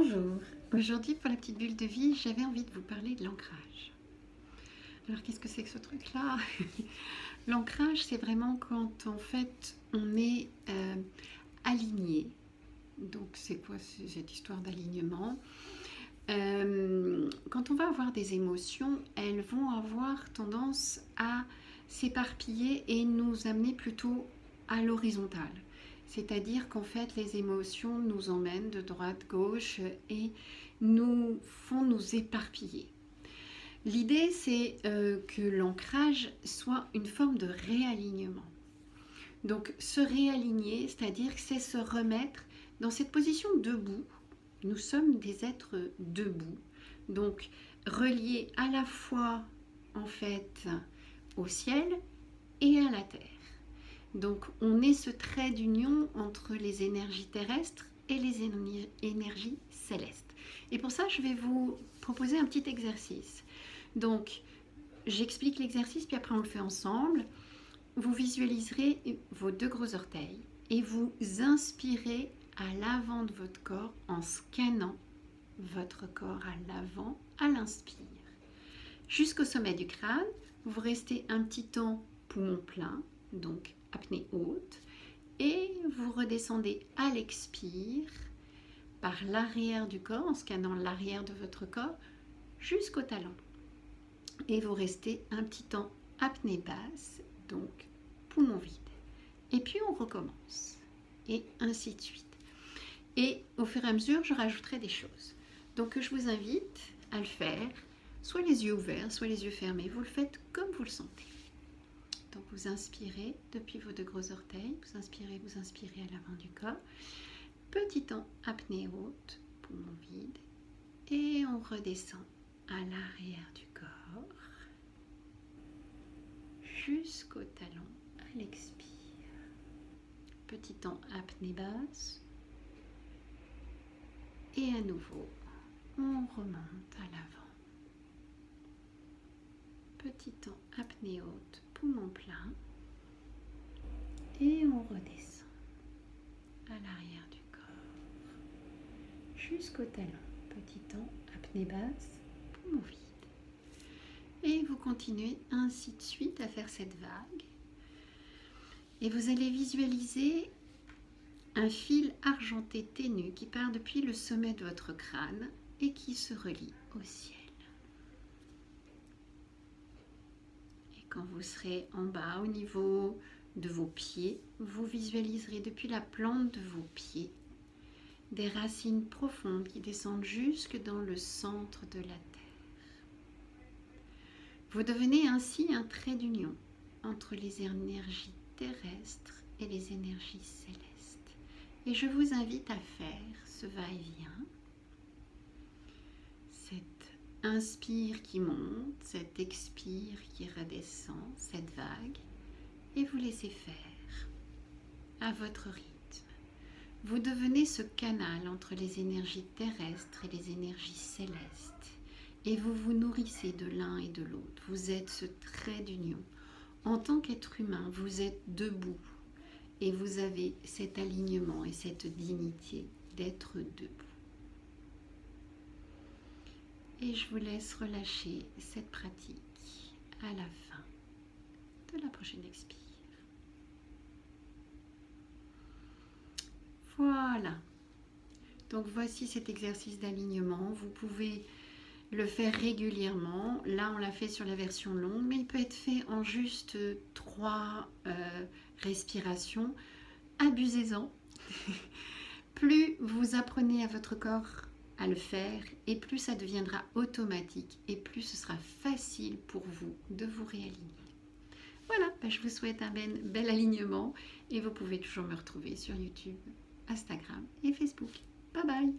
Bonjour, aujourd'hui pour la petite bulle de vie, j'avais envie de vous parler de l'ancrage. Alors qu'est-ce que c'est que ce truc-là? L'ancrage, c'est vraiment quand en fait on est aligné. Donc c'est quoi cette histoire d'alignement? Quand on va avoir des émotions, elles vont avoir tendance à s'éparpiller et nous amener plutôt à l'horizontale. C'est-à-dire qu'en fait, les émotions nous emmènent de droite, gauche et nous font nous éparpiller. L'idée, c'est que l'ancrage soit une forme de réalignement. Donc, se réaligner, c'est-à-dire que c'est se remettre dans cette position debout. Nous sommes des êtres debout, donc reliés à la fois en fait au ciel et à la terre. Donc on est ce trait d'union entre les énergies terrestres et les énergies célestes. Et pour ça, je vais vous proposer un petit exercice. Donc j'explique l'exercice, puis après on le fait ensemble. Vous visualiserez vos deux gros orteils et vous inspirez à l'avant de votre corps en scannant votre corps à l'avant à l'inspire. Jusqu'au sommet du crâne, vous restez un petit temps poumon plein, donc apnée haute, et vous redescendez à l'expire par l'arrière du corps, en scannant l'arrière de votre corps jusqu'au talon. Et vous restez un petit temps apnée basse, donc poumon vide. Et puis on recommence, et ainsi de suite. Et au fur et à mesure, je rajouterai des choses. Donc je vous invite à le faire, soit les yeux ouverts, soit les yeux fermés. Vous le faites comme vous le sentez. Donc vous inspirez depuis vos deux gros orteils, vous inspirez à l'avant du corps. Petit temps apnée haute, poumon vide. Et on redescend à l'arrière du corps, jusqu'au talon à l'expire. Petit temps apnée basse. Et à nouveau, on remonte à l'avant. Petit temps apnée haute, poumon plein. Et on redescend à l'arrière du corps, jusqu'au talon. Petit temps apnée basse, poumon vide. Et vous continuez ainsi de suite à faire cette vague. Et vous allez visualiser un fil argenté ténu qui part depuis le sommet de votre crâne et qui se relie au ciel. Et quand vous serez en bas au niveau de vos pieds, vous visualiserez depuis la plante de vos pieds des racines profondes qui descendent jusque dans le centre de la terre. Vous devenez ainsi un trait d'union entre les énergies terrestres et les énergies célestes. Et je vous invite à faire ce va-et-vient, cette inspire qui monte, cette expire qui redescend, cette vague, et vous laissez faire à votre rythme. Vous devenez ce canal entre les énergies terrestres et les énergies célestes, et vous vous nourrissez de l'un et de l'autre. Vous êtes ce trait d'union. En tant qu'être humain, vous êtes debout. Et vous avez cet alignement et cette dignité d'être debout. Et je vous laisse relâcher cette pratique à la fin de la prochaine expire. Voilà. Donc voici cet exercice d'alignement. Vous pouvez le faire régulièrement. Là, on l'a fait sur la version longue, mais il peut être fait en juste 3 respirations. Abusez-en. Plus vous apprenez à votre corps à le faire, et plus ça deviendra automatique, et plus ce sera facile pour vous de vous réaligner. Voilà, je vous souhaite un bel alignement, et vous pouvez toujours me retrouver sur YouTube, Instagram et Facebook. Bye bye!